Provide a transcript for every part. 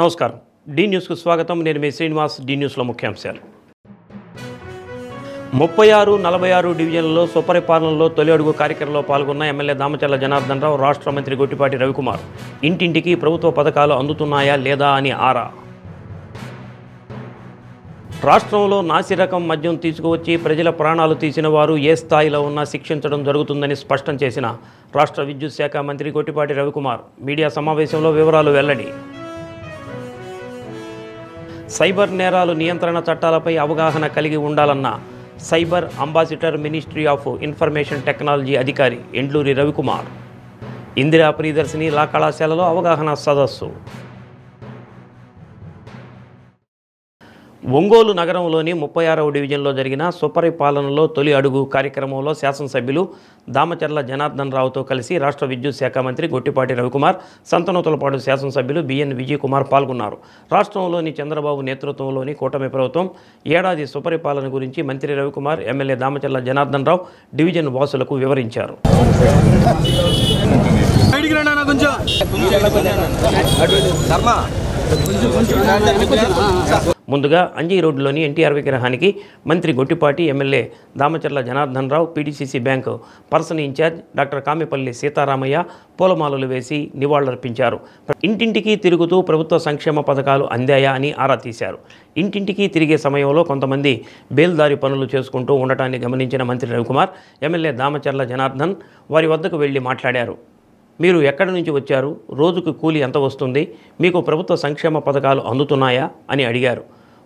నమస్కారం. డి న్యూస్కు స్వాగతం. నేను మీ శ్రీనివాస్. డి న్యూస్లో ముఖ్యాంశాలు. 36-46 డివిజన్లలో స్వపరిపాలనలో తొలి అడుగు కార్యక్రమంలో పాల్గొన్న ఎమ్మెల్యే దామచర్ల జనార్దన్ రావు, రాష్ట్ర మంత్రి గొట్టిపాటి రవికుమార్ ఇంటింటికి ప్రభుత్వ పథకాలు అందుతున్నాయా లేదా అని ఆరా. రాష్ట్రంలో నాసిరకం మద్యం తీసుకువచ్చి ప్రజల ప్రాణాలు తీసిన వారు ఏ స్థాయిలో ఉన్నా శిక్షించడం జరుగుతుందని స్పష్టం చేసిన రాష్ట్ర విద్యుత్ శాఖ మంత్రి గొట్టిపాటి రవికుమార్ మీడియా సమావేశంలో వివరాలు వెల్లడి. సైబర్ నేరాలు నియంత్రణ చట్టాలపై అవగాహన కలిగి ఉండాలన్న cyber ambassador, ministry of information technology అధికారి ఎండ్లూరి రవికుమార్. ఇందిరా ప్రియదర్శిని లా కళాశాలలో అవగాహన సదస్సు. ఒంగోలు నగరంలోని 36వ డివిజన్లో జరిగిన స్వపరిపాలనలో తొలి అడుగు కార్యక్రమంలో శాసనసభ్యులు దామచర్ల జనార్దన్ రావుతో కలిసి రాష్ట్ర విద్యుత్ శాఖ మంత్రి గొట్టిపాటి రవికుమార్, సంతనూతలపాడు శాసనసభ్యులు బిఎన్ విజయ్ కుమార్ పాల్గొన్నారు. రాష్ట్రంలోని చంద్రబాబు నేతృత్వంలోని కూటమి ప్రభుత్వం ఏడాది స్వపరిపాలన గురించి మంత్రి రవికుమార్, ఎమ్మెల్యే దామచర్ల జనార్దన్ రావు డివిజన్ వాసులకు వివరించారు. ముందుగా అంజీ రోడ్డులోని ఎన్టీఆర్ విగ్రహానికి మంత్రి Gottipati, MLA Damacharla Janardhan Rao, PDCC bank person in charge doctor Kamepalli Sitaramaiah పూలమాలలు వేసి నివాళులర్పించారు. ఇంటింటికి తిరుగుతూ ప్రభుత్వ సంక్షేమ పథకాలు అందాయా అని ఆరా తీశారు. ఇంటింటికి తిరిగే సమయంలో కొంతమంది బేల్దారి పనులు చేసుకుంటూ ఉండటాన్ని గమనించిన మంత్రి రవికుమార్, ఎమ్మెల్యే దామచర్ల జనార్దన్ వారి వద్దకు వెళ్లి మాట్లాడారు. మీరు ఎక్కడి నుంచి వచ్చారు, రోజుకు కూలి ఎంత వస్తుంది, మీకు ప్రభుత్వ సంక్షేమ పథకాలు అందుతున్నాయా అని అడిగారు.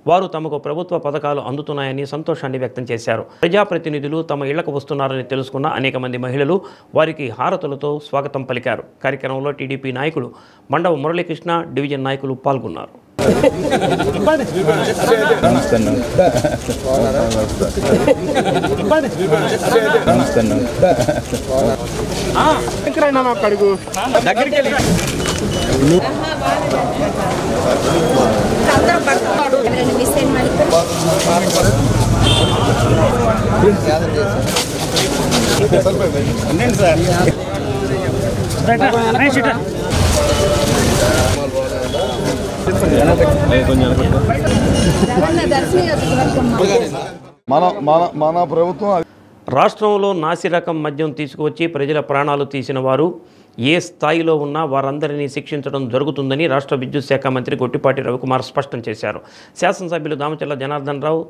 వారు తమకు ప్రభుత్వ పథకాలు అందుతున్నాయని సంతోషాన్ని వ్యక్తం చేశారు. ప్రజాప్రతినిధులు తమ ఇళ్లకు వస్తున్నారని తెలుసుకున్న అనేక మంది మహిళలు వారికి హారతులతో స్వాగతం పలికారు. కార్యక్రమంలో టీడీపీ నాయకులు మండవ మురళీకృష్ణ, డివిజన్ నాయకులు పాల్గొన్నారు. మన ప్రభుత్వం రాష్ట్రంలో నాసిరకం మద్యం తీసుకువచ్చి ప్రజల ప్రాణాలు తీసిన వారు ఏ స్థాయిలో ఉన్నా వారందరినీ శిక్షించడం జరుగుతుందని రాష్ట్ర విద్యుత్ శాఖ మంత్రి గొట్టిపాటి రవికుమార్ స్పష్టం చేశారు. శాసనసభ్యులు దామచర్ల జనార్దన్ రావు,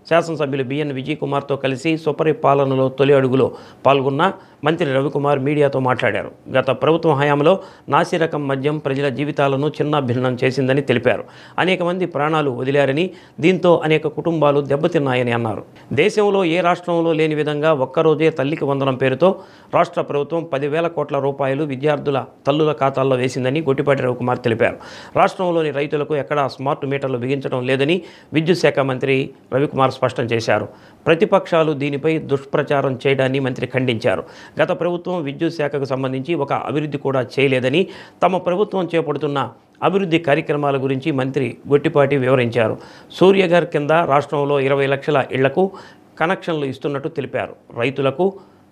శాసనసభ్యులు బిఎన్ విజయ్ కుమార్తో కలిసి స్వపరిపాలనలో తొలి అడుగులో పాల్గొన్న మంత్రి రవికుమార్ మీడియాతో మాట్లాడారు. గత ప్రభుత్వం హయాంలో నాసిరకం మద్యం ప్రజల జీవితాలను చిన్నాభిన్నం చేసిందని తెలిపారు. అనేక మంది ప్రాణాలు వదిలారని, దీంతో అనేక కుటుంబాలు దెబ్బతిన్నాయని అన్నారు. దేశంలో ఏ రాష్ట్రంలో లేని విధంగా ఒక్కరోజే తల్లికి వందనం పేరుతో రాష్ట్ర ప్రభుత్వం 10,000 కోట్ల రూపాయలు విద్యార్థుల తల్లుల ఖాతాల్లో వేసిందని గొట్టిపాటి రవికుమార్ తెలిపారు. రాష్ట్రంలోని రైతులకు ఎక్కడా స్మార్ట్ మీటర్లు బిగించడం లేదని విద్యుత్ శాఖ మంత్రి రవికుమార్ స్పష్టం చేశారు. ప్రతిపక్షాలు దీనిపై దుష్ప్రచారం చేయడాన్ని మంత్రి ఖండించారు. గత ప్రభుత్వం విద్యుత్ శాఖకు సంబంధించి ఒక అభివృద్ధి కూడా చేయలేదని, తమ ప్రభుత్వం చేపడుతున్న అభివృద్ధి కార్యక్రమాల గురించి మంత్రి గొట్టిపాటి వివరించారు. సూర్యఘర్ కింద రాష్ట్రంలో 20 లక్షల ఇళ్లకు కనెక్షన్లు ఇస్తున్నట్టు తెలిపారు. రైతులకు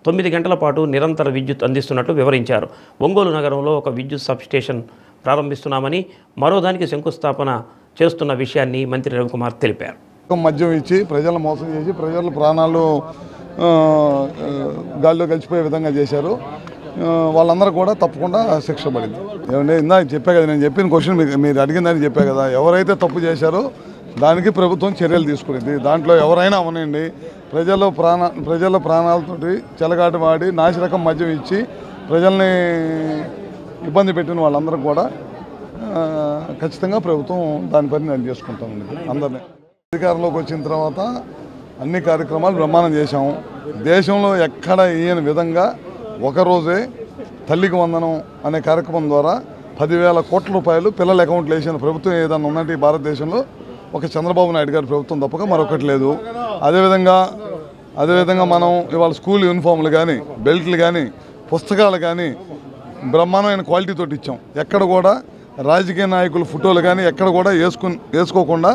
9 గంటల పాటు నిరంతర విద్యుత్ అందిస్తున్నట్లు వివరించారు. ఒంగోలు నగరంలో ఒక విద్యుత్ సబ్స్టేషన్ ప్రారంభిస్తున్నామని, మరోదానికి శంకుస్థాపన చేస్తున్న విషయాన్ని మంత్రి రవికుమార్ తెలిపారు. మద్యం ఇచ్చి ప్రజలను మోసం చేసి ప్రజల ప్రాణాలు గాల్లో కలిసిపోయే విధంగా చేశారు. వాళ్ళందరూ కూడా తప్పకుండా శిక్ష పడింది. ఏమంటే ఇందాక చెప్పే కదా, నేను చెప్పిన క్వశ్చన్ మీరు అడిగిందని చెప్పే కదా, ఎవరైతే తప్పు చేశారో దానికి ప్రభుత్వం చర్యలు తీసుకునేది. దాంట్లో ఎవరైనా అవనండి, ప్రజల ప్రాణాలతోటి చెలగాట వాడి నాసిరకం మద్యం ఇచ్చి ప్రజల్ని ఇబ్బంది పెట్టిన వాళ్ళందరూ కూడా ఖచ్చితంగా ప్రభుత్వం దాని పని నేను చేసుకుంటామండి. అందరినీ అధికారంలోకి వచ్చిన తర్వాత అన్ని కార్యక్రమాలు బ్రహ్మాండం చేశాము. దేశంలో ఎక్కడ ఈయన విధంగా ఒకరోజే తల్లికి వందనం అనే కార్యక్రమం ద్వారా 10,000 కోట్ల రూపాయలు పిల్లల అకౌంట్లు వేసిన ప్రభుత్వం ఏదైనా ఉందంటే ఈ భారతదేశంలో ఒక చంద్రబాబు నాయుడు గారి ప్రభుత్వం తప్పక మరొకటి లేదు. అదేవిధంగా మనం ఇవాళ స్కూల్ యూనిఫామ్లు కానీ, బెల్ట్లు కానీ, పుస్తకాలు కానీ బ్రహ్మాండమైన క్వాలిటీతో ఇచ్చాం. ఎక్కడ కూడా రాజకీయ నాయకుల ఫోటోలు కానీ ఎక్కడ కూడా వేసుకోకుండా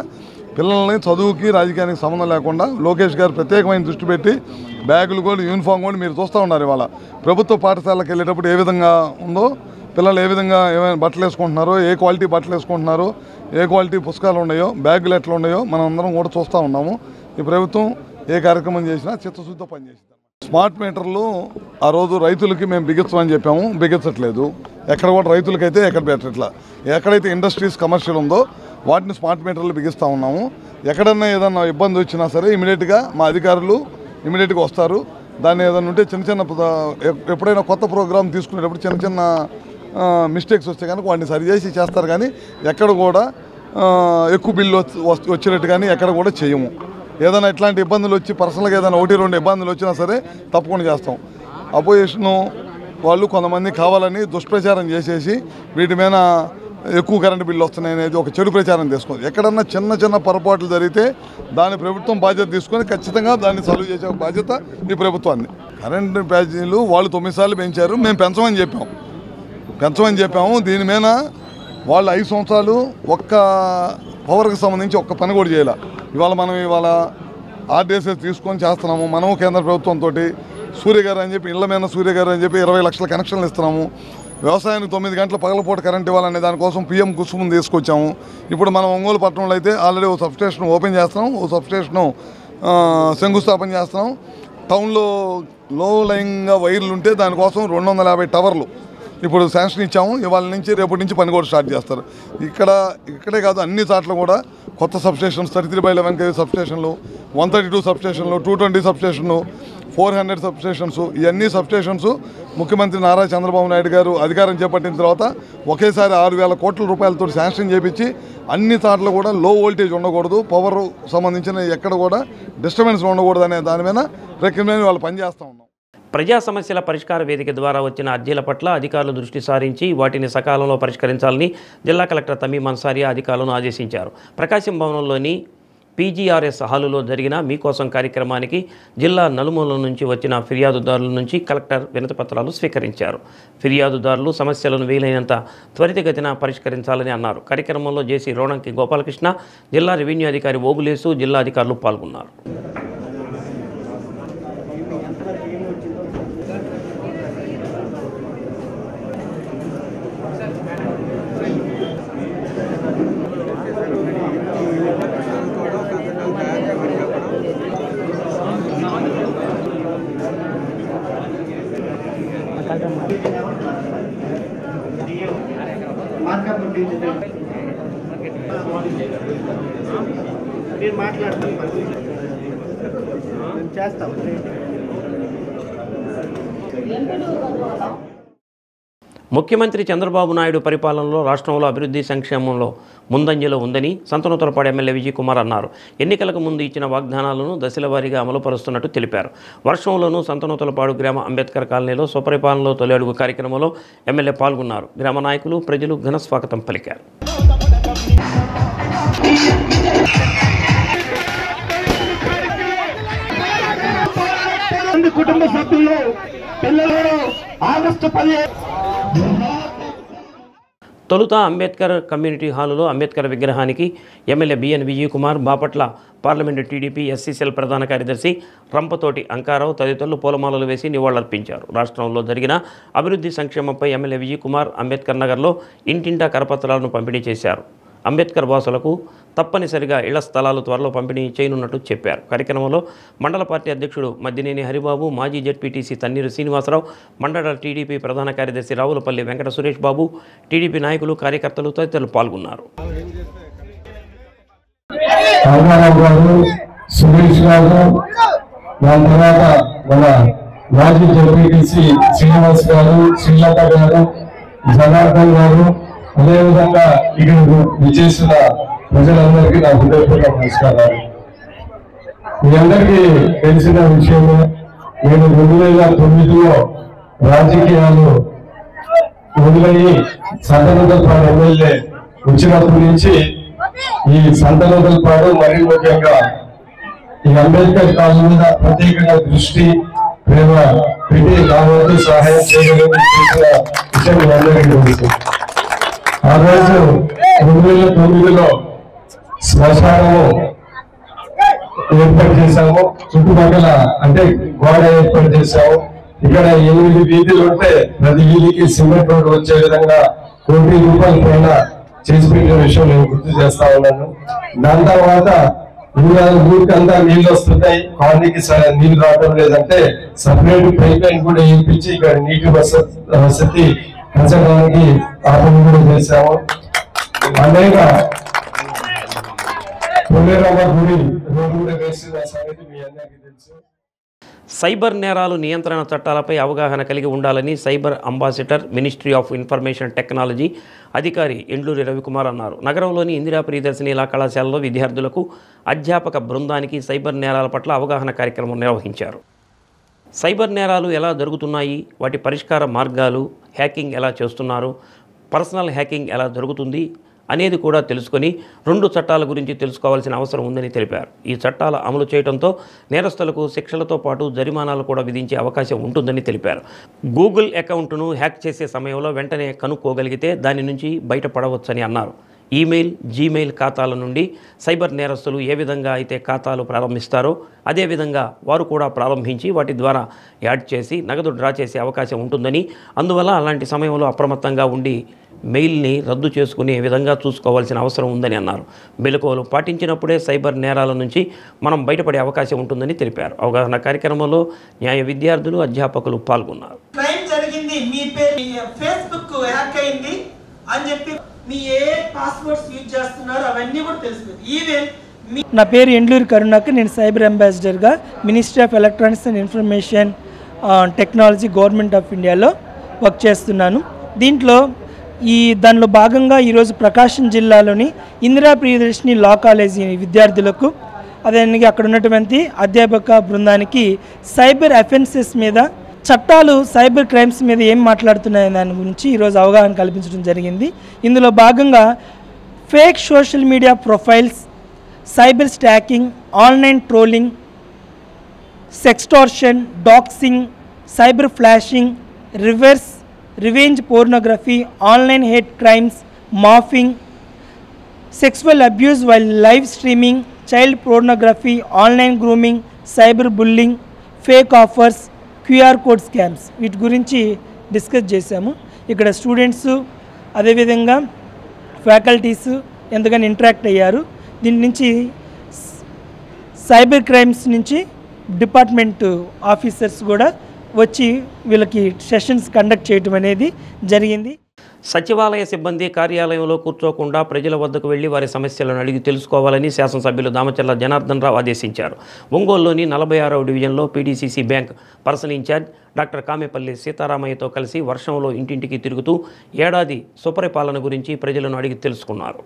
పిల్లల్ని చదువుకి రాజకీయానికి సంబంధం లేకుండా లోకేష్ గారు ప్రత్యేకమైన దృష్టి పెట్టి బ్యాగులు కూడా యూనిఫామ్ కూడా మీరు చూస్తూ ఉన్నారు. ఇవాళ ప్రభుత్వ పాఠశాలకు వెళ్ళేటప్పుడు ఏ విధంగా ఉందో పిల్లలు ఏ విధంగా ఏమైనా బట్టలు వేసుకుంటున్నారో, ఏ క్వాలిటీ బట్టలు వేసుకుంటున్నారో, ఏ క్వాలిటీ పుస్తకాలు ఉన్నాయో, బ్యాగులు ఎట్లా ఉన్నాయో మనం అందరం కూడా చూస్తూ ఉన్నాము. ఈ ప్రభుత్వం ఏ కార్యక్రమం చేసినా చిత్తశుద్ధితో పనిచేసింది. స్మార్ట్ మీటర్లు ఆ రోజు రైతులకి మేము బిగించమని చెప్పాము, బిగించట్లేదు. ఎక్కడ కూడా రైతులకైతే ఎక్కడ పెట్టట్లా. ఎక్కడైతే ఇండస్ట్రీస్ కమర్షియల్ ఉందో వాటిని స్మార్ట్ మీటర్లు బిగిస్తూ ఉన్నాము. ఎక్కడన్నా ఏదన్నా ఇబ్బంది వచ్చినా సరే ఇమీడియట్గా మా అధికారులు ఇమీడియట్గా వస్తారు. దాన్ని ఏదైనా ఉంటే చిన్న ఎప్పుడైనా కొత్త ప్రోగ్రామ్ తీసుకునేటప్పుడు చిన్న మిస్టేక్స్ వస్తే కనుక వాటిని సరిచేసి చేస్తారు. కానీ ఎక్కడ కూడా ఎక్కువ బిల్లు వచ్చినట్టు కానీ ఎక్కడ కూడా చేయము. ఏదైనా ఇట్లాంటి ఇబ్బందులు వచ్చి పర్సనల్గా ఏదైనా 1-2 ఇబ్బందులు వచ్చినా సరే తప్పకుండా చేస్తాం. అపోజిషను వాళ్ళు కొంతమంది కావాలని దుష్ప్రచారం చేసేసి వీటి మీద ఎక్కువ కరెంటు బిల్లు వస్తున్నాయి అనేది ఒక చెడు ప్రచారం తీసుకుంది. ఎక్కడన్నా చిన్న పొరపాట్లు జరిగితే దాని ప్రభుత్వం బాధ్యత తీసుకొని ఖచ్చితంగా దాన్ని సాల్వ్ చేసే బాధ్యత ఈ ప్రభుత్వాన్ని. కరెంటు ప్యాకేజీలు వాళ్ళు 9 సార్లు పెంచారు, మేము పెంచమని చెప్పాము. దీని మీద వాళ్ళు 5 సంవత్సరాలు ఒక్క పవర్కి సంబంధించి ఒక్క పని కూడా చేయాలి. ఇవాళ ఆర్డీఎస్ఎస్ తీసుకొని చేస్తున్నాము. మనము కేంద్ర ప్రభుత్వంతో సూర్య గారు అని చెప్పి ఇళ్ల మీద సూర్య గారు అని చెప్పి 20 లక్షల కనెక్షన్లు ఇస్తున్నాము. వ్యవసాయానికి 9 గంటల పగలపూట కరెంట్ ఇవ్వాలనే దానికోసం పిఎం కుసుమం తీసుకొచ్చాము. ఇప్పుడు మనం ఒంగోలు పట్టణంలో అయితే ఆల్రెడీ ఓ సబ్స్టేషన్ ఓపెన్ చేస్తున్నాం, ఓ సబ్స్టేషను శంకుస్థాపన చేస్తున్నాం. టౌన్లో లో లైన్గా వైర్లు ఉంటే దానికోసం 250 టవర్లు ఇప్పుడు శాంక్షన్ ఇచ్చాము. ఇవాళ నుంచి రేపటి నుంచి పని కూడా స్టార్ట్ చేస్తారు. ఇక్కడే కాదు అన్ని చోట్ల కూడా కొత్త సబ్స్టేషన్స్ 33/11 kV సబ్స్టేషన్లు, 132 సబ్స్టేషన్లు, 220 సబ్స్టేషన్లు, 400 సబ్స్టేషన్స్. ఇవన్నీ సబ్స్టేషన్స్ ముఖ్యమంత్రి నారా చంద్రబాబు నాయుడు గారు అధికారం చేపట్టిన తర్వాత ఒకేసారి 6,000 కోట్ల రూపాయలతో శాంక్షన్ చేపించి అన్ని చోట్ల కూడా లో వోల్టేజ్ ఉండకూడదు, పవర్ సంబంధించిన ఎక్కడ కూడా డిస్టర్బెన్స్ ఉండకూడదు అనే దాని మీద రికమెండ్ వాళ్ళు పనిచేస్తూ ఉన్నాం. ప్రజా సమస్యల పరిష్కార వేదిక ద్వారా వచ్చిన అర్జీల పట్ల అధికారులు దృష్టి సారించి వాటిని సకాలంలో పరిష్కరించాలని జిల్లా కలెక్టర్ తమీమ్ అన్సారియా అధికారులను ఆదేశించారు. ప్రకాశం భవనంలోని పీజీఆర్ఎస్ హాలులో జరిగిన మీకోసం కార్యక్రమానికి జిల్లా నలుమూలల నుంచి వచ్చిన ఫిర్యాదుదారుల నుంచి కలెక్టర్ వినతిపత్రాలు స్వీకరించారు. ఫిర్యాదుదారులు సమస్యలను వీలైనంత త్వరితగతిన పరిష్కరించాలని అన్నారు. కార్యక్రమంలో జేసీ రోణంకి గోపాలకృష్ణ, జిల్లా రెవెన్యూ అధికారి ఓబులేసు, జిల్లా అధికారులు పాల్గొన్నారు. ముఖ్యమంత్రి చంద్రబాబు నాయుడు పరిపాలనలో రాష్ట్రంలో అభివృద్ధి సంక్షేమంలో ముందంజలో ఉందని సంతనూతలపాడు ఎమ్మెల్యే విజయ్ కుమార్ అన్నారు. ఎన్నికలకు ముందు ఇచ్చిన వాగ్దానాలను దశలవారీగా అమలుపరుస్తున్నట్టు తెలిపారు. వర్షంలోనూ సంతనూతలపాడు గ్రామ అంబేద్కర్ కాలనీలో స్వపరిపాలనలో తొలి అడుగు కార్యక్రమంలో ఎమ్మెల్యే పాల్గొన్నారు. గ్రామ నాయకులు, ప్రజలు ఘన స్వాగతం పలికారు. కుటుంబ సభ్యులు పిల్లలు ఆగస్టు 15 తొలుత అంబేద్కర్ కమ్యూనిటీ హాలులో అంబేద్కర్ విగ్రహానికి MLA B N Vijay Kumar, Bapatla parliament TDP SC cell ప్రధాన కార్యదర్శి రంపతోటి అంకారావు తదితరులు పూలమాలలు వేసి నివాళులర్పించారు. రాష్ట్రంలో జరిగిన అభివృద్ధి సంక్షేమంపై ఎమ్మెల్యే విజయ్ కుమార్ అంబేద్కర్ నగర్లో ఇంటింటా కరపత్రాలను పంపిణీ చేశారు. అంబేద్కర్ వాసులకు తప్పనిసరిగా ఇళ్ల స్థలాలు త్వరలో పంపిణీ చేయనున్నట్టు చెప్పారు. కార్యక్రమంలో మండల పార్టీ అధ్యక్షుడు మద్దినేని హరిబాబు, మాజీ జెడ్పీటీసీ తన్నీరు శ్రీనివాసరావు, మండల టీడీపీ ప్రధాన కార్యదర్శి రావులపల్లి వెంకట సురేష్ బాబు, టీడీపీ నాయకులు, కార్యకర్తలు తదితరులు పాల్గొన్నారు. అదేవిధంగా ఇక్కడ విచ్చేసిన ప్రజలందరికీ నా హృదయపూర్వక నమస్కారాలు. మీ అందరికీ తెలిసిన విషయమే, నేను 2009లో రాజకీయాలు మొదలయ్యి సంతనూతలపాడు ఎమ్మెల్యే వచ్చినప్పటి నుంచి ఈ సంతనూతలపాడు మరీ ముఖ్యంగా ఈ అంబేద్కర్ కాలం మీద ప్రత్యేకంగా దృష్టి, ప్రేమ పెట్టి కాబట్టి సహాయం చేయడానికి చేసిన విషయం మీ అందరికీ తెలుసు. ఆ రోజు 2009లో శ్మశానము ఏర్పాటు చేశాము. చుట్టుపక్కల అంటే గోడ ఏర్పాటు చేశాము. ఇక్కడ 8 వీధులు ఉంటే ప్రతి వీధికి సిమెంట్ రోడ్డు వచ్చే విధంగా ₹1 కోట్ల పైన చేసి పెట్టిన విషయం నేను గుర్తు చేస్తా ఉన్నాను. దాని తర్వాత ఊరికంతా నీళ్లు వస్తున్నాయి, కాలనీకి నీళ్లు రావడం లేదంటే సపరేట్ పైప్ లైన్ కూడా వేయించి ఇక్కడ నీటి వసతి పెంచడానికి ఆపణ కూడా చేశాము. అనేక పొల్లేరమ్మ గుడి రోడ్డు కూడా వేసిన సంగతి మీ అందరికీ తెలుసు. సైబర్ నేరాలు నియంత్రణ చట్టాలపై అవగాహన కలిగి ఉండాలని cyber ambassador ministry of information technology అధికారి ఎండ్లూరి రవికుమార్ అన్నారు. నగరంలోని ఇందిరా ప్రియదర్శిని కళాశాలలో విద్యార్థులకు అధ్యాపక బృందానికి సైబర్ నేరాల పట్ల అవగాహన కార్యక్రమం నిర్వహించారు. సైబర్ నేరాలు ఎలా జరుగుతున్నాయి, వాటి పరిష్కార మార్గాలు, హ్యాకింగ్ ఎలా చేస్తున్నారు, పర్సనల్ హ్యాకింగ్ ఎలా జరుగుతుంది అనేది కూడా తెలుసుకొని 2 చట్టాల గురించి తెలుసుకోవాల్సిన అవసరం ఉందని తెలిపారు. ఈ చట్టాల అమలు చేయడంతో నేరస్తులకు శిక్షలతో పాటు జరిమానాలు కూడా విధించే అవకాశం ఉంటుందని తెలిపారు. గూగుల్ అకౌంట్ను హ్యాక్ చేసే సమయంలో వెంటనే కనుక్కోగలిగితే దాని నుంచి బయటపడవచ్చని అన్నారు. ఈమెయిల్, జీమెయిల్ ఖాతాల నుండి సైబర్ నేరస్తులు ఏ విధంగా అయితే ఖాతాలు ప్రారంభిస్తారో అదేవిధంగా వారు కూడా ప్రారంభించి వాటి ద్వారా యాడ్ చేసి నగదు డ్రా చేసే అవకాశం ఉంటుందని, అందువల్ల అలాంటి సమయంలో అప్రమత్తంగా ఉండి మెయిల్ని రద్దు చేసుకునే విధంగా చూసుకోవాల్సిన అవసరం ఉందని అన్నారు. మెలకువలు పాటించినప్పుడే సైబర్ నేరాల నుంచి మనం బయటపడే అవకాశం ఉంటుందని తెలిపారు. అవగాహన కార్యక్రమంలో న్యాయ విద్యార్థులు, అధ్యాపకులు పాల్గొన్నారు. క్రైమ్ జరిగింది, మీ ఫేస్బుక్ హ్యాక్ అయింది అని చెప్పి మీ ఏ పాస్వర్డ్స్ యూజ్ చేస్తున్నారు అవన్నీ కూడా తెలుస్తుంది. ఈవెన్ నా పేరు ఎండ్లూరి కరుణాకర్, నేను సైబర్ అంబాసిడర్గా ministry of electronics and information technology government of ఇండియాలో వర్క్ చేస్తున్నాను. దానిలో భాగంగా ఈరోజు ప్రకాశం జిల్లాలోని ఇందిరా ప్రియదర్శిని లా కాలేజీ విద్యార్థులకు అదేవిధంగా అక్కడ ఉన్నటువంటి అధ్యాపక బృందానికి సైబర్ అఫెన్సెస్ మీద, చట్టాలు సైబర్ క్రైమ్స్ మీద ఏం మాట్లాడుతున్నాయనే దాని గురించి ఈరోజు అవగాహన కల్పించడం జరిగింది. ఇందులో భాగంగా fake social media profiles, cyber stalking, online trolling, sextortion, doxxing, cyber flashing, revenge pornography, online hate crimes, morphing, sexual abuse while live streaming, child pornography, online grooming, cyber bullying, fake offers, QR code scams వీటి గురించి discuss చేశాము. ఇక్కడ students అదేవిధంగా faculties ఎంతగానో interact అయ్యారు. దీని నుంచి cyber crimes నుంచి డిపార్ట్మెంట్ ఆఫీసర్స్ కూడా వచ్చి వీళ్ళకి సెషన్స్ కండక్ట్ చేయడం అనేది జరిగింది. సచివాలయ సిబ్బంది కార్యాలయంలో కూర్చోకుండా ప్రజల వద్దకు వెళ్లి వారి సమస్యలను అడిగి తెలుసుకోవాలని శాసనసభ్యులు దామచర్ల జనార్దన్ రావు ఆదేశించారు. ఒంగోలులోని 46వ డివిజన్లో PDCC bank personal in charge doctor Kamepalli సీతారామయ్యతో కలిసి వర్షంలో ఇంటింటికి తిరుగుతూ ఏడాది సుపరిపాలన గురించి ప్రజలను అడిగి తెలుసుకున్నారు.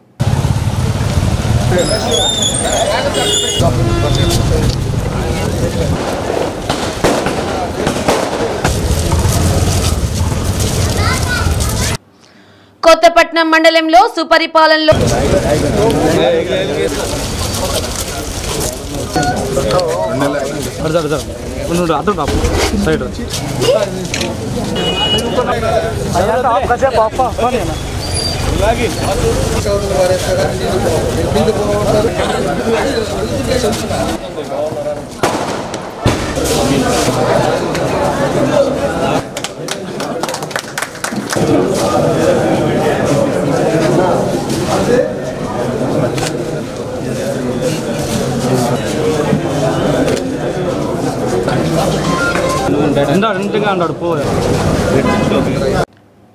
కొత్తపట్నం మండలంలో సుపరిపాలనలో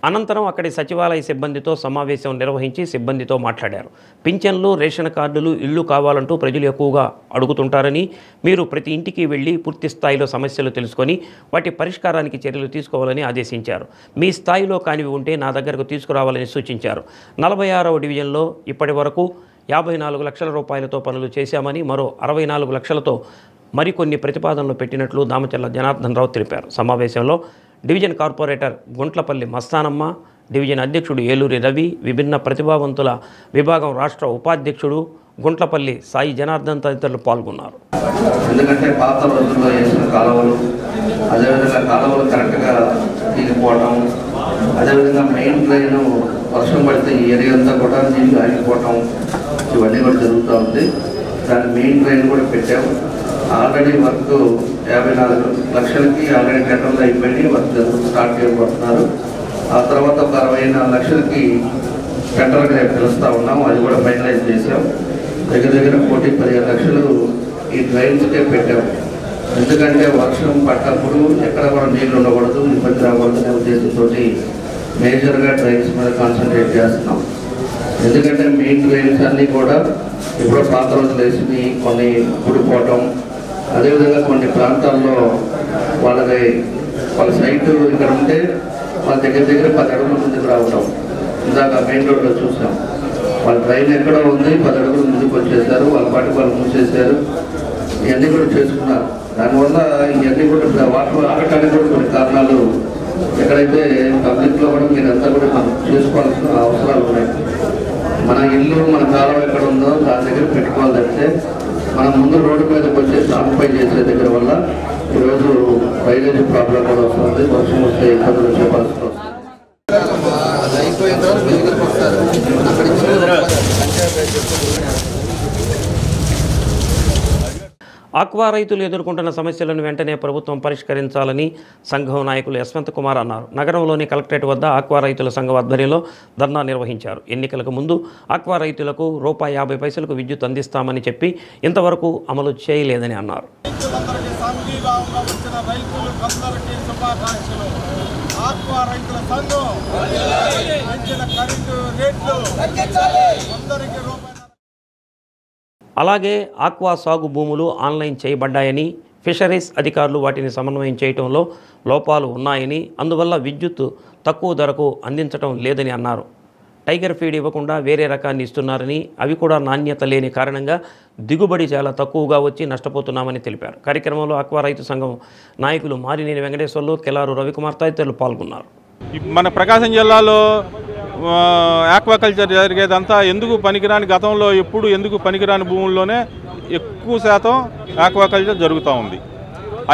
అనంతరం అక్కడి సచివాలయ సిబ్బందితో సమావేశం నిర్వహించి సిబ్బందితో మాట్లాడారు. పింఛన్లు, రేషన్ కార్డులు, ఇళ్లు కావాలంటూ ప్రజలు ఎక్కువగా అడుగుతుంటారని, మీరు ప్రతి ఇంటికి వెళ్లి పూర్తి స్థాయిలో సమస్యలు తెలుసుకొని వాటి పరిష్కారానికి చర్యలు తీసుకోవాలని ఆదేశించారు. మీ స్థాయిలో కానివి ఉంటే నా దగ్గరకు తీసుకురావాలని సూచించారు. 46వ డివిజన్లో ఇప్పటి వరకు 54 లక్షల రూపాయలతో పనులు చేశామని, మరో 64 లక్షలతో మరికొన్ని ప్రతిపాదనలు పెట్టినట్లు దామచర్ల జనార్దన్ రావు తెలిపారు. సమావేశంలో డివిజన్ కార్పొరేటర్ గుంట్లపల్లి మస్తానమ్మ, డివిజన్ అధ్యక్షుడు ఏలూరి రవి, విభిన్న ప్రతిభావంతుల విభాగం రాష్ట్ర ఉపాధ్యక్షుడు గుంట్లపల్లి సాయి జనార్దన్ తదితరులు పాల్గొన్నారు. ఎందుకంటే పాత రోజుల్లో వేసిన కాలువలు, అదేవిధంగా కాలువలు కరెక్ట్గా తీగిపోవటం, అదేవిధంగా మెయిన్ లైన్ వర్షం పడితే ఈ ఏరియా అంతా కూడా నీళ్ళు ఆగిపోవటం, ఇవన్నీ కూడా జరుగుతూ ఉంది. దాని మెయిన్ డ్రైన్ కూడా పెట్టాము. ఆల్రెడీ వర్క్ 54 లక్షలకి ఆల్రెడీ టెండర్లు అయిపోయి వర్క్ స్టార్ట్ చేయబోతున్నారు. ఆ తర్వాత ఒక 64 లక్షలకి టెండర్గా పిలుస్తూ ఉన్నాము. అది కూడా ఫైనలైజ్ చేసాం. దగ్గర 15 లక్షలు ఈ డ్రైన్స్కే పెట్టాము. ఎందుకంటే వర్షం పడ్డప్పుడు ఎక్కడ కూడా నీళ్ళు ఉండకూడదు, ఇబ్బంది రాకూడదు అనే ఉద్దేశంతో మేజర్గా డ్రైన్స్ మీద కాన్సన్ట్రేట్ చేస్తున్నాం. ఎందుకంటే మెయిన్ డ్రైన్స్ అన్నీ కూడా ఇప్పుడు పాత రోజులు వేసి కొన్ని ఊడిపోవటం, అదేవిధంగా కొన్ని ప్రాంతాల్లో వాళ్ళ సైట్ ఇక్కడ ఉంటే వాళ్ళ దగ్గర 10 అడుగుల ముందుకు రావటం. ఇందాక మెయిన్ రోడ్లో చూసాం. వాళ్ళ డ్రైన్ ఎక్కడో ఉంది, 10 అడుగులు ముందుకు వచ్చేసారు, వాళ్ళ పాటికి వాళ్ళు మూసేశారు. ఇవన్నీ కూడా చేసుకున్నారు. దానివల్ల ఇవన్నీ కూడా వాటర్ ఆగటానికి కూడా కొన్ని కారణాలు ఎక్కడైతే పబ్లిక్లో కూడా మీరంతా కూడా మనం చేసుకోవాల్సిన అవసరాలు ఉన్నాయి. మన ఇల్లు మన కాలం ఎక్కడ ఉందో దాని దగ్గర పెట్టుకోవాలి తప్పితే మనం ముందు రోడ్డు మీదకి వచ్చేసి ఆక్యుపై చేసే దగ్గర వల్ల ఈరోజు డ్రైనేజ్ ప్రాబ్లం కూడా వస్తుంది. వర్షం వస్తే ఇబ్బందులు వచ్చే పరిస్థితి వస్తుంది. ఆక్వా రైతులు ఎదుర్కొంటున్న సమస్యలను వెంటనే ప్రభుత్వం పరిష్కరించాలని సంఘం నాయకులు యశ్వంత్ కుమార్ అన్నారు. నగరంలోని కలెక్టరేట్ వద్ద ఆక్వా రైతుల సంఘం ఆధ్వర్యంలో ధర్నా నిర్వహించారు. ఎన్నికలకు ముందు ఆక్వా రైతులకు ₹50 విద్యుత్ అందిస్తామని చెప్పి ఇంతవరకు అమలు చేయలేదని అన్నారు. అలాగే ఆక్వా సాగు భూములు ఆన్లైన్ చేయబడ్డాయని, ఫిషరీస్ అధికారులు వాటిని సమన్వయం చేయడంలో లోపాలు ఉన్నాయని, అందువల్ల విద్యుత్ తక్కువ ధరకు అందించడం లేదని అన్నారు. టైగర్ ఫీడ్ ఇవ్వకుండా వేరే రకాన్ని ఇస్తున్నారని, అవి కూడా నాణ్యత లేని కారణంగా దిగుబడి చాలా తక్కువగా వచ్చి నష్టపోతున్నామని తెలిపారు. కార్యక్రమంలో ఆక్వా రైతు సంఘం నాయకులు మారినేని వెంకటేశ్వర్లు, కెలారు రవికుమార్ తదితరులు పాల్గొన్నారు. మన ప్రకాశం జిల్లాలో ఆక్వాకల్చర్ జరిగేదంతా ఎందుకు పనికిరాని, గతంలో ఎప్పుడు ఎందుకు పనికిరాని భూముల్లోనే ఎక్కువ శాతం ఆక్వాకల్చర్ జరుగుతూ ఉంది.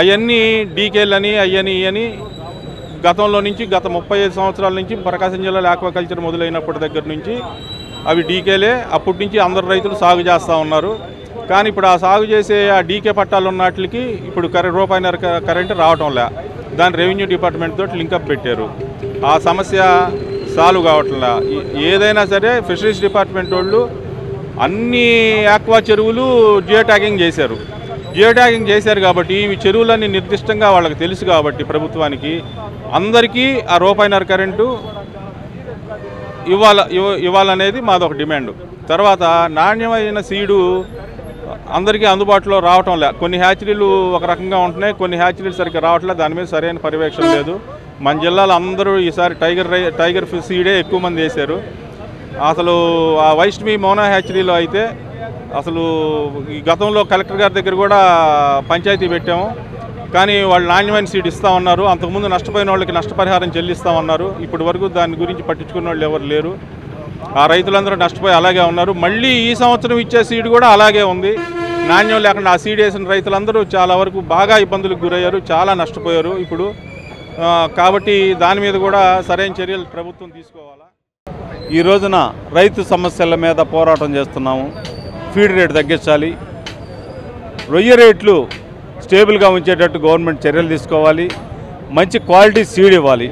అవన్నీ డీకేలని ఇవని గతంలో నుంచి గత 35 సంవత్సరాల నుంచి ప్రకాశం జిల్లాలో ఆక్వాకల్చర్ మొదలైనప్పటి దగ్గర నుంచి అవి డీకేలే. అప్పటి నుంచి అందరు రైతులు సాగు చేస్తూ ఉన్నారు. కానీ ఇప్పుడు ఆ సాగు చేసే ఆ డీకే పట్టాలు ఉన్నట్లకి ఇప్పుడు రూపాయిన్నర కరెంటు రావటం లే. దాని రెవెన్యూ డిపార్ట్మెంట్ తోటి లింకప్ పెట్టారు. ఆ సమస్య సాల్వ్ కావట్లా. ఏదైనా సరే ఫిషరీస్ డిపార్ట్మెంట్ వాళ్ళు అన్ని ఆక్వా చెరువులు జియో ట్యాగింగ్ చేశారు కాబట్టి ఇవి చెరువులన్నీ నిర్దిష్టంగా వాళ్ళకి తెలుసు కాబట్టి ప్రభుత్వానికి అందరికీ ఆ ₹1.5 కరెంటు ఇవ్వాలనేది మాదొక డిమాండ్. తర్వాత నాణ్యమైన సీడు అందరికీ అందుబాటులో రావటం లే. కొన్ని హ్యాచరీలు ఒక రకంగా ఉంటున్నాయి, కొన్ని హ్యాచరీలు సరిగ్గా రావట్లేదు. దాని మీద సరైన పర్యవేక్షణ లేదు. మన జిల్లాలో అందరూ ఈసారి టైగర్ సీడే ఎక్కువ మంది వేశారు. అసలు ఆ వైష్ణవి మౌనా హ్యాచరీలో అయితే అసలు ఈ గతంలో కలెక్టర్ గారి దగ్గర కూడా పంచాయతీ పెట్టాము. కానీ వాళ్ళు నాణ్యమైన సీడ్ ఇస్తూ ఉన్నారు. అంతకుముందు నష్టపోయిన వాళ్ళకి నష్టపరిహారం చెల్లిస్తామన్నారు. ఇప్పటి వరకు దాని గురించి పట్టించుకున్న వాళ్ళు ఎవరు లేరు. ఆ రైతులందరూ నష్టపోయి అలాగే ఉన్నారు. మళ్ళీ ఈ సంవత్సరం ఇచ్చే సీడ్ కూడా అలాగే ఉంది. నాణ్యం లేకుండా ఆ సీడ్ వేసిన రైతులందరూ చాలా వరకు బాగా ఇబ్బందులకు గురయ్యారు, చాలా నష్టపోయారు ఇప్పుడు. కాబట్టి దాని మీద కూడా సరైన చర్యలు ప్రభుత్వం తీసుకోవాలా. ఈ రోజున రైతు సమస్యల మీద పోరాటం చేస్తున్నాము. ఫీడ్ రేట్ తగ్గించాలి, రొయ్య రేట్లు స్టేబుల్గా ఉంచేటట్టు గవర్నమెంట్ చర్యలు తీసుకోవాలి, మంచి క్వాలిటీ సీడ్ ఇవ్వాలి,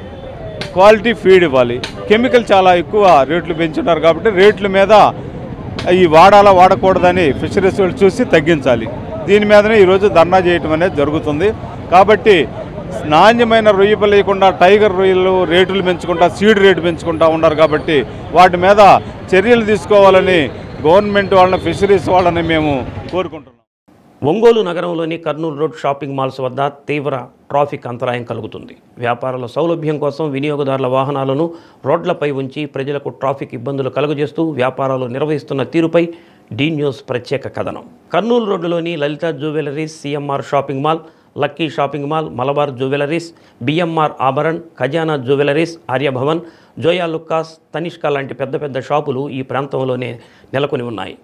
క్వాలిటీ ఫీడ్ ఇవ్వాలి. కెమికల్ చాలా ఎక్కువ రేట్లు పెంచున్నారు కాబట్టి రేట్ల మీద ఈ వాడకూడదని ఫిషరీస్ వాళ్ళు చూసి తగ్గించాలి. దీని మీదనే ఈరోజు ధర్నా చేయటం అనేది జరుగుతుంది. కాబట్టి నాణ్యమైన రొయ్యలు లేకుండా టైగర్ రొయ్యలు రేట్లు పెంచుకుంటా, సీడ్ రేటు పెంచుకుంటా ఉన్నారు. కాబట్టి వాటి మీద చర్యలు తీసుకోవాలని గవర్నమెంట్ వాళ్ళని, ఫిషరీస్ వాళ్ళని మేము కోరుకుంటున్నాం. ఒంగోలు నగరంలోని కర్నూలు రోడ్ షాపింగ్ మాల్స్ వద్ద తీవ్ర ట్రాఫిక్ అంతరాయం కలుగుతుంది. వ్యాపారుల సౌలభ్యం కోసం వినియోగదారుల వాహనాలను రోడ్లపై ఉంచి ప్రజలకు ట్రాఫిక్ ఇబ్బందులు కలుగజేస్తూ వ్యాపారాలు నిర్వహిస్తున్న తీరుపై డి న్యూస్ ప్రత్యేక కథనం. కర్నూలు రోడ్డులోని Lalitha jewelleries, CMR shopping mall, Lucky shopping mall, Malabar jewelleries, BMR Abharan, Khazana jewelleries, Aryabhavan, Joyalukkas, Tanishq లాంటి పెద్ద షాపులు ఈ ప్రాంతంలోనే నెలకొని ఉన్నాయి.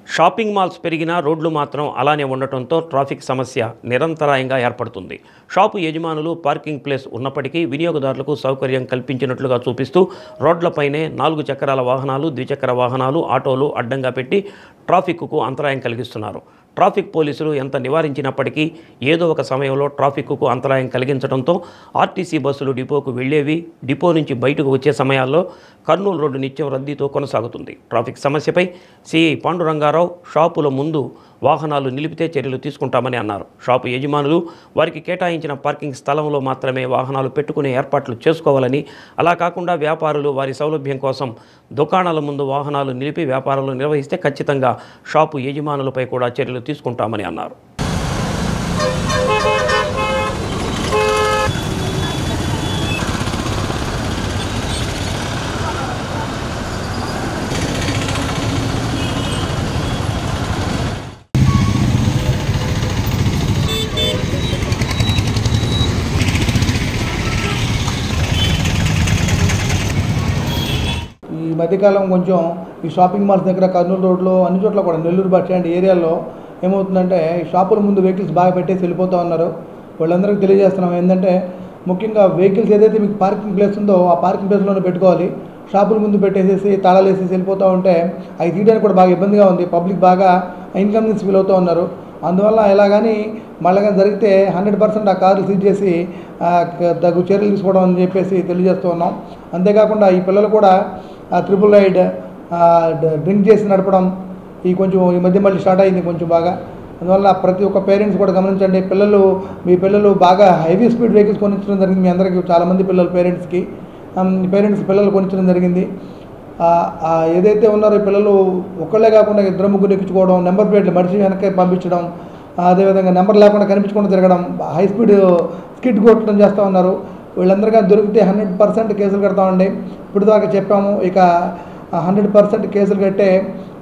షాపింగ్ మాల్స్ పెరిగినా రోడ్లు మాత్రం అలానే ఉండటంతో ట్రాఫిక్ సమస్య నిరంతరాయంగా ఏర్పడుతుంది. షాపు యజమానులు పార్కింగ్ ప్లేస్ ఉన్నప్పటికీ వినియోగదారులకు సౌకర్యం కల్పించినట్లుగా చూపిస్తూ రోడ్లపైనే 4 చక్రాల వాహనాలు, ద్విచక్ర వాహనాలు, ఆటోలు అడ్డంగా పెట్టి ట్రాఫిక్కు అంతరాయం కలిగిస్తున్నారు. ట్రాఫిక్ పోలీసులు ఎంత నివారించినప్పటికీ ఏదో ఒక సమయంలో ట్రాఫిక్కు అంతరాయం కలిగించడంతో ఆర్టీసీ బస్సులు డిపోకు వెళ్లేవి, డిపో నుంచి బయటకు వచ్చే సమయాల్లో కర్నూలు రోడ్డు నిత్యం రద్దీతో కొనసాగుతుంది. ట్రాఫిక్ సమస్యపై సిఐ పాండురంగారావు షాపుల ముందు వాహనాలు నిలిపితే చర్యలు తీసుకుంటామని అన్నారు. షాపు యజమానులు వారికి కేటాయించిన పార్కింగ్ స్థలంలో మాత్రమే వాహనాలు పెట్టుకునే ఏర్పాట్లు చేసుకోవాలని, అలా కాకుండా వ్యాపారులు వారి సౌలభ్యం కోసం దుకాణాల ముందు వాహనాలు నిలిపి వ్యాపారాలు నిర్వహిస్తే ఖచ్చితంగా షాపు యజమానులపై కూడా చర్యలు తీసుకుంటామని అన్నారు. ఈ మధ్యకాలం కొంచెం ఈ షాపింగ్ మాల్స్ దగ్గర కర్నూలు రోడ్లో అన్ని చోట్ల కూడా నెల్లూరు బస్ స్టాండ్ ఏరియాలో ఏమవుతుందంటే ఈ షాపుల ముందు వెహికల్స్ బాగా పెట్టేసి వెళ్ళిపోతూ ఉన్నారు. వాళ్ళందరికీ తెలియజేస్తున్నాం ఏంటంటే ముఖ్యంగా వెహికల్స్ ఏదైతే మీకు పార్కింగ్ ప్లేస్ ఉందో ఆ పార్కింగ్ ప్లేస్లోనే పెట్టుకోవాలి. షాపుల ముందు పెట్టేసేసి తాళాలు వేసేసి వెళ్ళిపోతూ ఉంటే అవి తీయడానికి కూడా బాగా ఇబ్బందిగా ఉంది. పబ్లిక్ బాగా ఇన్కన్వీనియన్స్ ఫీల్ అవుతూ ఉన్నారు. అందువల్ల ఇలా కానీ మళ్ళీ కానీ జరిగితే 100% ఆ కార్లు సీజ్ చేసి తగు చర్యలు తీసుకోవడం అని చెప్పేసి తెలియజేస్తూ ఉన్నాం. అంతేకాకుండా ఈ పిల్లలు కూడా ట్రిపుల్ రైడ్ డ్రింక్ చేసి నడపడం ఈ కొంచెం ఈ మధ్య మళ్ళీ స్టార్ట్ అయింది కొంచెం బాగా. అందువల్ల ప్రతి ఒక్క పేరెంట్స్ కూడా గమనించండి. మీ పిల్లలు బాగా హెవీ స్పీడ్ వెహికల్స్ కొనిచ్చడం జరిగింది. మీ అందరికీ చాలామంది పేరెంట్స్ పిల్లలు కొనిచ్చడం జరిగింది. ఏదైతే ఉన్నారో ఈ పిల్లలు ఒక్కళ్ళే కాకుండా ఇద్దరు ముగ్గురు ఎక్కించుకోవడం, నెంబర్ ప్లేట్లు మనిషి వెనక్కి పంపించడం, అదేవిధంగా నెంబర్ లేకుండా కనిపించకుండా తిరగడం, హై స్పీడ్ స్కిడ్ కొట్టడం చేస్తూ ఉన్నారు. వీళ్ళందరికీ దొరికితే 100% కేసులు కడతామండి. ఇప్పుడు దాకా చెప్పాము. ఇక 100% కేసులు కట్టే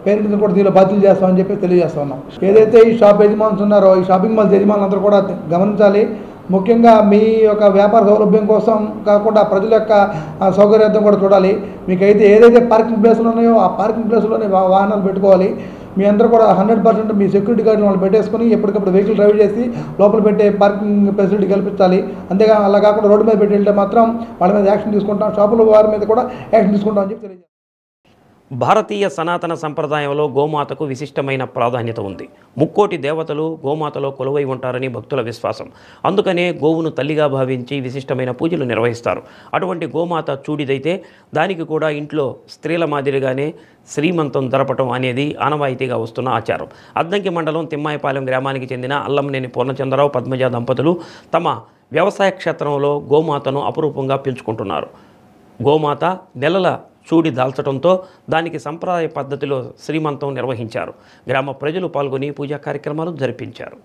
పేరెంట్స్ని కూడా దీనిలో బాధ్యతలు చేస్తామని చెప్పి తెలియజేస్తా ఉన్నాం. ఏదైతే ఈ షాప్ యజమానులు ఉన్నారో ఈ షాపింగ్ మాల్స్ యజమానులందరూ కూడా గమనించాలి. ముఖ్యంగా మీ యొక్క వ్యాపార సౌలభ్యం కోసం కాకుండా ప్రజల యొక్క సౌకర్యార్థం కూడా చూడాలి. మీకైతే ఏదైతే పార్కింగ్ ప్లేసులు ఉన్నాయో ఆ పార్కింగ్ ప్లేస్లోనే వాహనాలు పెట్టుకోవాలి. మీ అందరూ కూడా 100% మీ సెక్యూరిటీ గార్డుని వాళ్ళు పెట్టేసుకొని ఎప్పటికప్పుడు వెహికల్ డ్రైవ్ చేసి లోపల పెట్టే పార్కింగ్ ఫెసిలిటీ కల్పించాలి. అంతేగా అలా కాకుండా రోడ్డు మీద పెట్టి వెళ్తే మాత్రం వాళ్ళ మీద యాక్షన్ తీసుకుంటాం. షాపుల వారి మీద కూడా యాక్షన్ తీసుకుంటాం అని చెప్పి తెలియజేస్తాం. భారతీయ సనాతన సంప్రదాయంలో గోమాతకు విశిష్టమైన ప్రాధాన్యత ఉంది. ముక్కోటి దేవతలు గోమాతలో కొలువై ఉంటారని భక్తుల విశ్వాసం. అందుకనే గోవును తల్లిగా భావించి విశిష్టమైన పూజలు నిర్వహిస్తారు. అటువంటి గోమాత చూడిదైతే దానికి కూడా ఇంట్లో స్త్రీల మాదిరిగానే శ్రీమంతం జరపటం అనేది ఆనవాయితీగా వస్తున్న ఆచారం. అద్దంకి మండలం తిమ్మాయిపాలెం గ్రామానికి చెందిన అల్లంనేని పూర్ణచంద్రరావు, పద్మజ దంపతులు తమ వ్యవసాయ క్షేత్రంలో గోమాతను అపురూపంగా పెంచుకుంటున్నారు. గోమాత నెలల చూడి దాల్చడంతో దానికి సంప్రదాయ పద్ధతిలో శ్రీమంతం నిర్వహించారు. గ్రామ ప్రజలు పాల్గొని పూజా కార్యక్రమాలు జరిపించారు.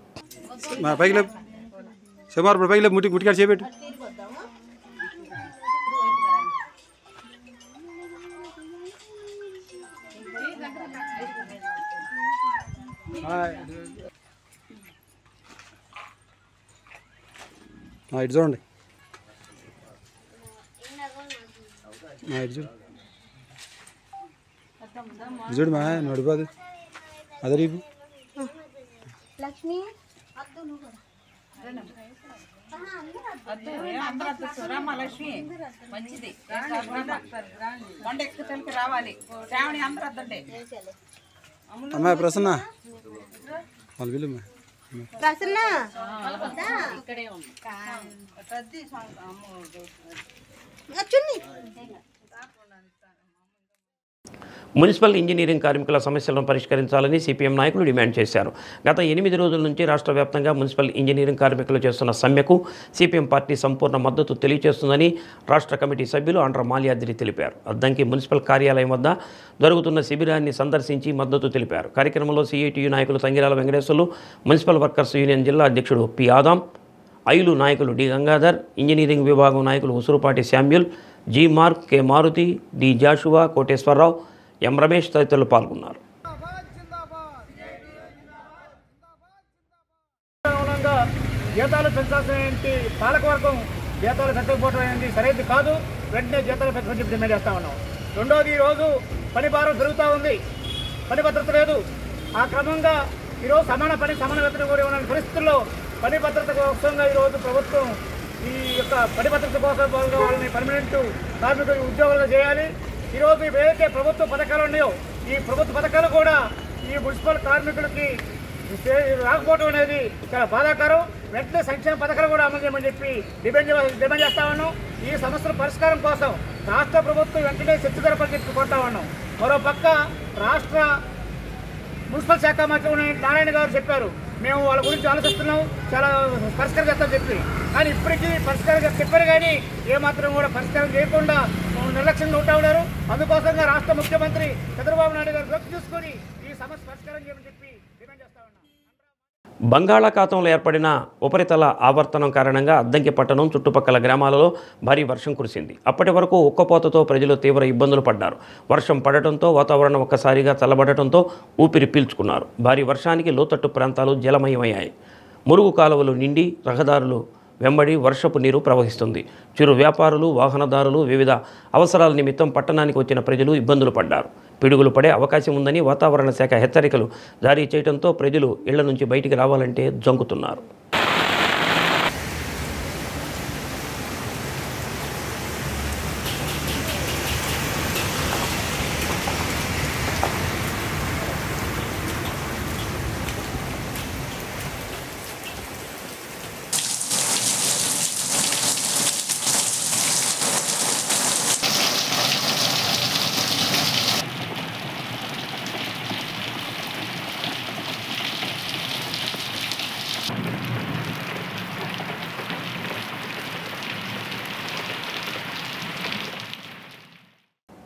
చూడండి చూడు మా నడిపోదు అదే రీపు లక్ష్మి మంచిది రావాలి అమ్మా ప్రసన్న వాళ్ళు వీళ్ళు ప్రసన్న మున్సిపల్ ఇంజనీరింగ్ కార్మికుల సమస్యలను పరిష్కరించాలని సిపిఎం నాయకులు డిమాండ్ చేశారు. గత 8 రోజుల నుంచి రాష్ట్ర వ్యాప్తంగా మున్సిపల్ ఇంజనీరింగ్ కార్మికులు చేస్తున్న సమ్మెకు సిపిఎం పార్టీ సంపూర్ణ మద్దతు తెలియజేస్తుందని రాష్ట్ర కమిటీ సభ్యులు అండ్ర మాల్యాద్రి తెలిపారు. అద్దంకి మున్సిపల్ కార్యాలయం వద్ద జరుగుతున్న శిబిరాన్ని సందర్శించి మద్దతు తెలిపారు. కార్యక్రమంలో సిఐటియు నాయకులు Tangirala Venkateswarlu, municipal workers union జిల్లా అధ్యక్షుడు పి ఆదాం, ఐలు నాయకులు డి గంగాధర్, ఇంజనీరింగ్ విభాగం నాయకులు Usurupati Samuel, G Mark, K Maruthi, D Joshua, Koteswararao, M Ramesh తదితరులు పాల్గొన్నారు. జీతాలు పెంచాల్సిన పాలకవర్గం జీతాలు పెంచకపోవడం అనేది సరైనది కాదు. వెంటనే జీతాలు పెంచమని చెప్పి డిమాండ్ చేస్తా ఉన్నాం. రెండోది, ఈరోజు పని భారం పెరుగుతూ ఉంది, పని భద్రత లేదు. ఆ క్రమంగా ఈరోజు సమాన పని సమాన వేతనం కూడా ఉన్న పరిస్థితుల్లో పని భద్రత కోసంగా ఈరోజు ప్రభుత్వం ఈ యొక్క పని భద్రత కోసం వాళ్ళని పర్మనెంట్ కార్మికులు ఉద్యోగాలుగా చేయాలి. ఈరోజు ఏదైతే ప్రభుత్వ పథకాలు ఉన్నాయో ఈ ప్రభుత్వ పథకాలు కూడా ఈ మున్సిపల్ కార్మికులకి రాకపోవడం అనేది చాలా బాధాకరం. వెంటనే సంక్షేమ పథకాలు కూడా అమలు చేయమని చెప్పి డిమాండ్ చేస్తా ఉన్నాం. ఈ సమస్యల పరిష్కారం కోసం రాష్ట్ర ప్రభుత్వం వెంటనే చర్చ జరపని చెప్పి కోరుతా ఉన్నాం. మరోపక్క రాష్ట్ర మున్సిపల్ శాఖ మంత్రి నారాయణ గారు చెప్పారు, మేము వాళ్ళ గురించి ఆలోచిస్తున్నాం, చాలా పరిష్కారం చేస్తామని చెప్పి. కానీ ఇప్పటికీ పరిష్కారం చెప్పారు కానీ ఏమాత్రం కూడా పరిష్కారం చేయకుండా నిర్లక్ష్యంగా ఉంటా ఉన్నారు. అందుకోసంగా రాష్ట్ర ముఖ్యమంత్రి చంద్రబాబు నాయుడు గారు దృష్టి చూసుకొని ఈ సమస్య పరిష్కారం చేయమని చెప్పి డిమాండ్ చేస్తా ఉన్నాం. బంగాళాఖాతంలో ఏర్పడిన ఉపరితల ఆవర్తనం కారణంగా అద్దంకి పట్టణం చుట్టుపక్కల గ్రామాలలో భారీ వర్షం కురిసింది. అప్పటి వరకు ఉక్కపోతతో ప్రజలు తీవ్ర ఇబ్బందులు పడ్డారు. వర్షం పడటంతో వాతావరణం ఒక్కసారిగా చల్లబడటంతో ఊపిరి పీల్చుకున్నారు. భారీ వర్షానికి లోతట్టు ప్రాంతాలు జలమయమయ్యాయి. మురుగు కాలువలు నిండి రహదారులు వెంబడి వర్షపు నీరు ప్రవహిస్తుంది. చిరు వ్యాపారులు, వాహనదారులు వివిధ అవసరాల నిమిత్తం పట్టణానికి వచ్చిన ప్రజలు ఇబ్బందులు పడ్డారు. పిడుగులు పడే అవకాశం ఉందని వాతావరణ శాఖ హెచ్చరికలు జారీ చేయడంతో ప్రజలు ఇళ్ల నుంచి బయటికి రావాలంటే జంకుతున్నారు.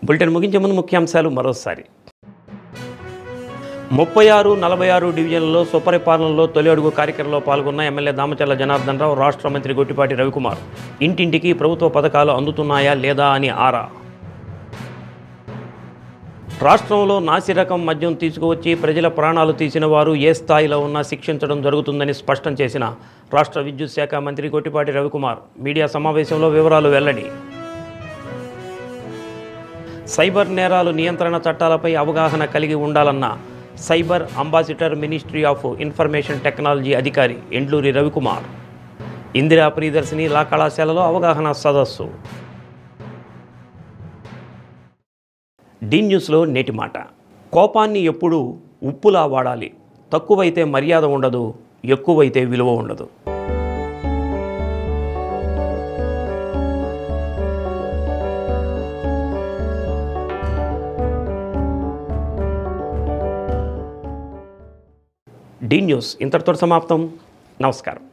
బులెటిన్ ముగించే ముందు ముఖ్యాంశాలు మరోసారి. 36, 46 డివిజన్లలో స్వపరిపాలనలో తొలి అడుగు కార్యక్రమంలో పాల్గొన్న ఎమ్మెల్యే దామచర్ల జనార్దన్ రావు, రాష్ట్ర మంత్రి గొట్టిపాటి రవికుమార్. ఇంటింటికి ప్రభుత్వ పథకాలు అందుతున్నాయా లేదా అని ఆరా. రాష్ట్రంలో నాసిరకం మద్యం తీసుకువచ్చి ప్రజల ప్రాణాలు తీసిన వారు ఏ స్థాయిలో ఉన్నా శిక్షించడం జరుగుతుందని స్పష్టం చేసిన రాష్ట్ర విద్యుత్ శాఖ మంత్రి గొట్టిపాటి రవికుమార్. మీడియా సమావేశంలో వివరాలు వెల్లడి. సైబర్ నేరాలు నియంత్రణ చట్టాలపై అవగాహన కలిగి ఉండాలన్న cyber ambassador, ministry of information technology అధికారి ఎండ్లూరి రవికుమార్. ఇందిరా ప్రియదర్శిని లా కళాశాలలో అవగాహన సదస్సు. డి న్యూస్లో నేటి మాట. కోపాన్ని ఎప్పుడూ ఉప్పులా వాడాలి. తక్కువైతే మర్యాద ఉండదు, ఎక్కువైతే విలువ ఉండదు. డి న్యూస్ ఇంతటితో సమాప్తం. నమస్కారం.